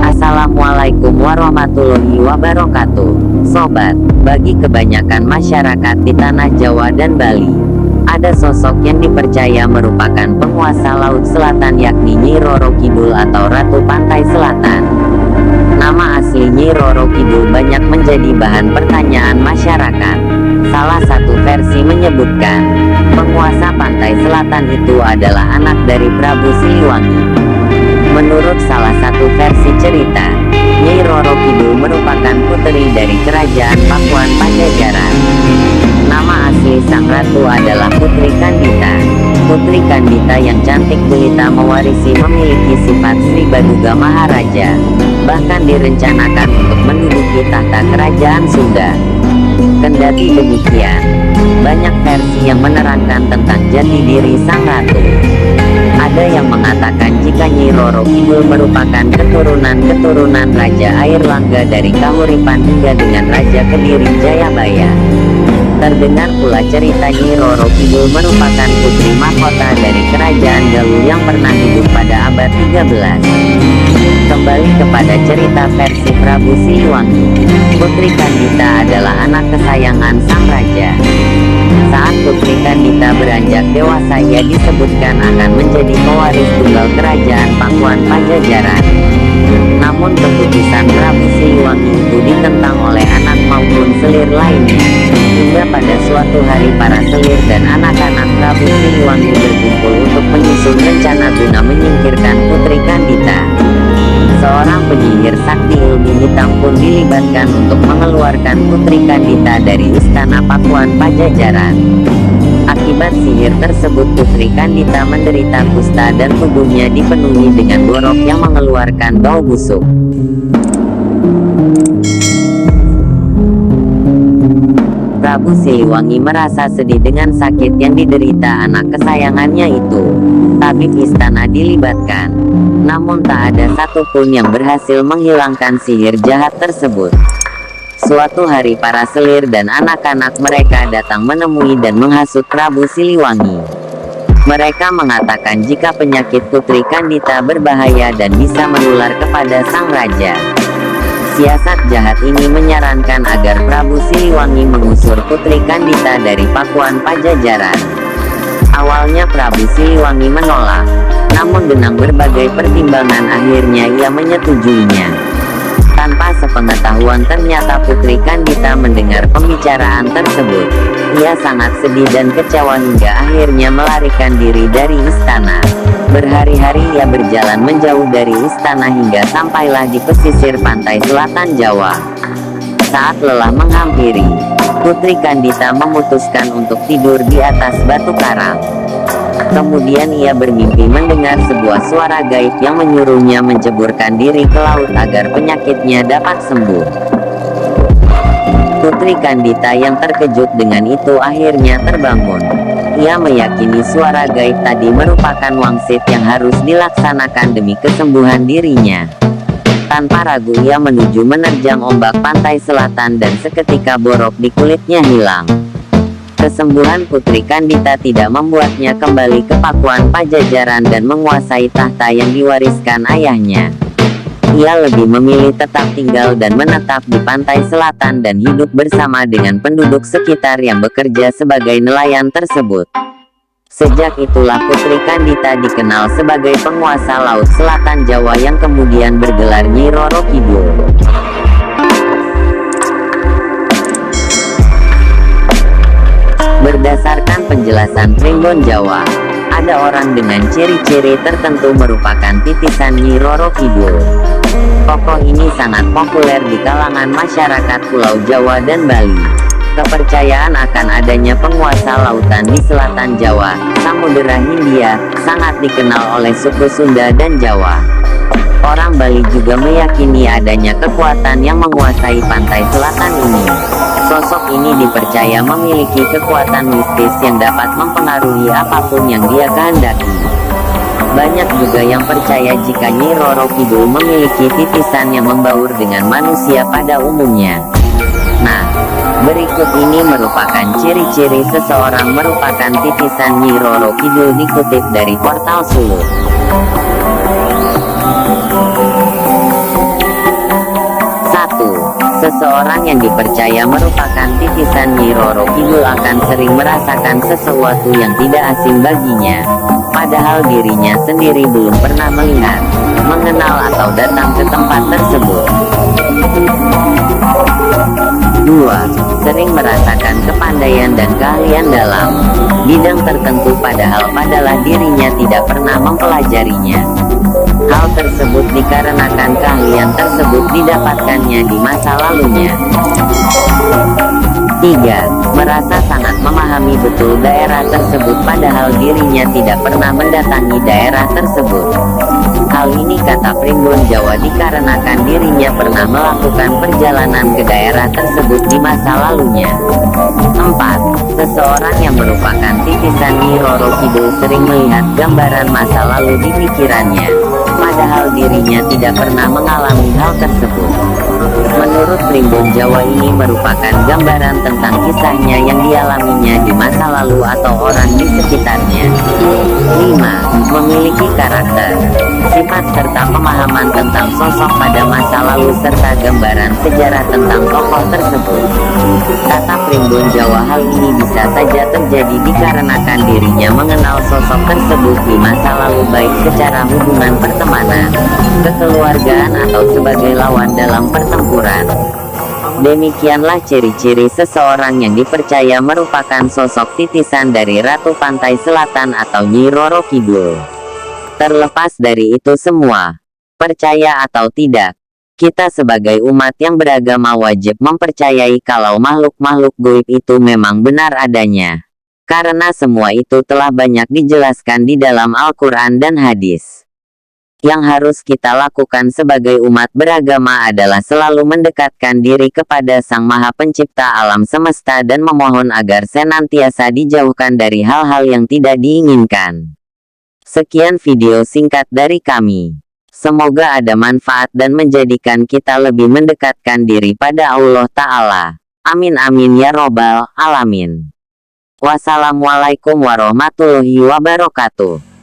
Assalamualaikum warahmatullahi wabarakatuh. Sobat, bagi kebanyakan masyarakat di tanah Jawa dan Bali, ada sosok yang dipercaya merupakan penguasa Laut Selatan, yakni Nyi Roro Kidul atau Ratu Pantai Selatan. Nama asli Nyi Roro Kidul banyak menjadi bahan pertanyaan masyarakat. Salah satu versi menyebutkan, penguasa Pantai Selatan itu adalah anak dari Prabu Siliwangi. Menurut salah satu versi cerita, Nyi Roro Kidul merupakan putri dari kerajaan Pakuan Pajajaran. Nama asli sang ratu adalah Putri Kandita. Putri Kandita yang cantik jelita mewarisi memiliki sifat Sri Baduga Maharaja. Bahkan direncanakan untuk menduduki tahta kerajaan Sunda. Kendati demikian, banyak versi yang menerangkan tentang jati diri sang ratu. Ada yang mengatakan jika Nyi Roro Kidul merupakan keturunan Raja Airlangga dari Kahuripan hingga dengan Raja Kediri Jayabaya. Terdengar pula cerita Nyi Roro Kidul merupakan putri mahkota dari kerajaan Galuh yang pernah hidup pada abad 13. Kembali kepada cerita versi Prabu Siliwangi, Putri Kandita adalah anak kesayangan sang raja. Saat Putri Kandita beranjak dewasa, ia disebutkan akan menjadi pewaris tunggal kerajaan Pakuan Pajajaran. Namun keputusan Prabu Siliwangi itu ditentang oleh anak maupun selir lainnya. Hingga pada suatu hari para selir dan anak-anak Prabu Siliwangi berkumpul untuk menyusun rencana guna menyingkirkan Putri Kandita. Seorang penyihir sakti ilmu hitam pun dilibatkan untuk mengeluarkan Putri Kandita dari istana Pakuan Pajajaran. Akibat sihir tersebut, Putri Kandita menderita kusta dan tubuhnya dipenuhi dengan borok yang mengeluarkan bau busuk. Prabu Siliwangi merasa sedih dengan sakit yang diderita anak kesayangannya itu. Tabib istana dilibatkan, namun tak ada satupun yang berhasil menghilangkan sihir jahat tersebut. Suatu hari para selir dan anak-anak mereka datang menemui dan menghasut Prabu Siliwangi. Mereka mengatakan jika penyakit Putri Kandita berbahaya dan bisa menular kepada sang raja. Siasat jahat ini menyarankan agar Prabu Siliwangi mengusir Putri Kandita dari Pakuan Pajajaran. Awalnya Prabu Siliwangi menolak, namun dengan berbagai pertimbangan akhirnya ia menyetujuinya. Tanpa sepengetahuan ternyata Putri Kandita mendengar pembicaraan tersebut. Ia sangat sedih dan kecewa hingga akhirnya melarikan diri dari istana. Berhari-hari ia berjalan menjauh dari istana hingga sampailah di pesisir pantai selatan Jawa. Saat lelah menghampiri, Putri Kandita memutuskan untuk tidur di atas batu karang. Kemudian ia bermimpi mendengar sebuah suara gaib yang menyuruhnya menceburkan diri ke laut agar penyakitnya dapat sembuh. Putri Kandita yang terkejut dengan itu akhirnya terbangun. Ia meyakini suara gaib tadi merupakan wangsit yang harus dilaksanakan demi kesembuhan dirinya. Tanpa ragu ia menuju menerjang ombak pantai selatan dan seketika borok di kulitnya hilang. Kesembuhan Putri Kandita tidak membuatnya kembali ke Pakuan Pajajaran dan menguasai tahta yang diwariskan ayahnya. Ia lebih memilih tetap tinggal dan menetap di pantai selatan dan hidup bersama dengan penduduk sekitar yang bekerja sebagai nelayan tersebut. Sejak itulah Putri Kandita dikenal sebagai penguasa Laut Selatan Jawa yang kemudian bergelar Nyi Roro Kidul. Berdasarkan penjelasan Primbon Jawa, ada orang dengan ciri-ciri tertentu merupakan titisan Nyi Roro Kidul. Tokoh ini sangat populer di kalangan masyarakat Pulau Jawa dan Bali. Kepercayaan akan adanya penguasa lautan di selatan Jawa, Samudera Hindia, sangat dikenal oleh suku Sunda dan Jawa. Orang Bali juga meyakini adanya kekuatan yang menguasai pantai selatan ini. Sosok ini dipercaya memiliki kekuatan mistis yang dapat mempengaruhi apapun yang dia kehendaki. Banyak juga yang percaya jika Nyi Roro Kidul memiliki titisan yang membaur dengan manusia pada umumnya. Nah, berikut ini merupakan ciri-ciri seseorang merupakan titisan Nyi Roro Kidul dikutip dari portal Sulut. 1. Seseorang yang dipercaya merupakan titisan Nyi Roro Kidul akan sering merasakan sesuatu yang tidak asing baginya, padahal dirinya sendiri belum pernah melihat, mengenal atau datang ke tempat tersebut. 2. Sering merasakan kepandaian dan keahlian dalam bidang tertentu padahal dirinya tidak pernah mempelajarinya. Hal tersebut dikarenakan keahlian tersebut didapatkannya di masa lalunya. 3. Merasa sangat memahami betul daerah tersebut padahal dirinya tidak pernah mendatangi daerah tersebut. Hal ini kata Primbon Jawa dikarenakan dirinya pernah melakukan perjalanan ke daerah tersebut di masa lalunya. 4. Seseorang yang merupakan titisan Nyi Roro Kidul sering melihat gambaran masa lalu di pikirannya, padahal dirinya tidak pernah mengalami hal tersebut. Menurut Primbon Jawa ini merupakan gambaran tentang kisahnya yang dialaminya di masa lalu atau orang di sekitarnya. 5. Memiliki karakter, sifat serta pemahaman tentang sosok pada masa lalu serta gambaran sejarah tentang tokoh tersebut. Kata Primbon Jawa hal ini bisa saja terjadi dikarenakan dirinya mengenal sosok tersebut di masa lalu baik secara hubungan pertemanan, kekeluargaan atau sebagai lawan dalam pertempuran. Demikianlah ciri-ciri seseorang yang dipercaya merupakan sosok titisan dari Ratu Pantai Selatan atau Nyi Roro Kidul. Terlepas dari itu semua, percaya atau tidak, kita sebagai umat yang beragama wajib mempercayai kalau makhluk-makhluk gaib itu memang benar adanya. Karena semua itu telah banyak dijelaskan di dalam Al-Quran dan hadis. Yang harus kita lakukan sebagai umat beragama adalah selalu mendekatkan diri kepada Sang Maha Pencipta alam semesta dan memohon agar senantiasa dijauhkan dari hal-hal yang tidak diinginkan. Sekian video singkat dari kami. Semoga ada manfaat dan menjadikan kita lebih mendekatkan diri pada Allah Ta'ala. Amin amin ya robbal alamin. Wassalamualaikum warahmatullahi wabarakatuh.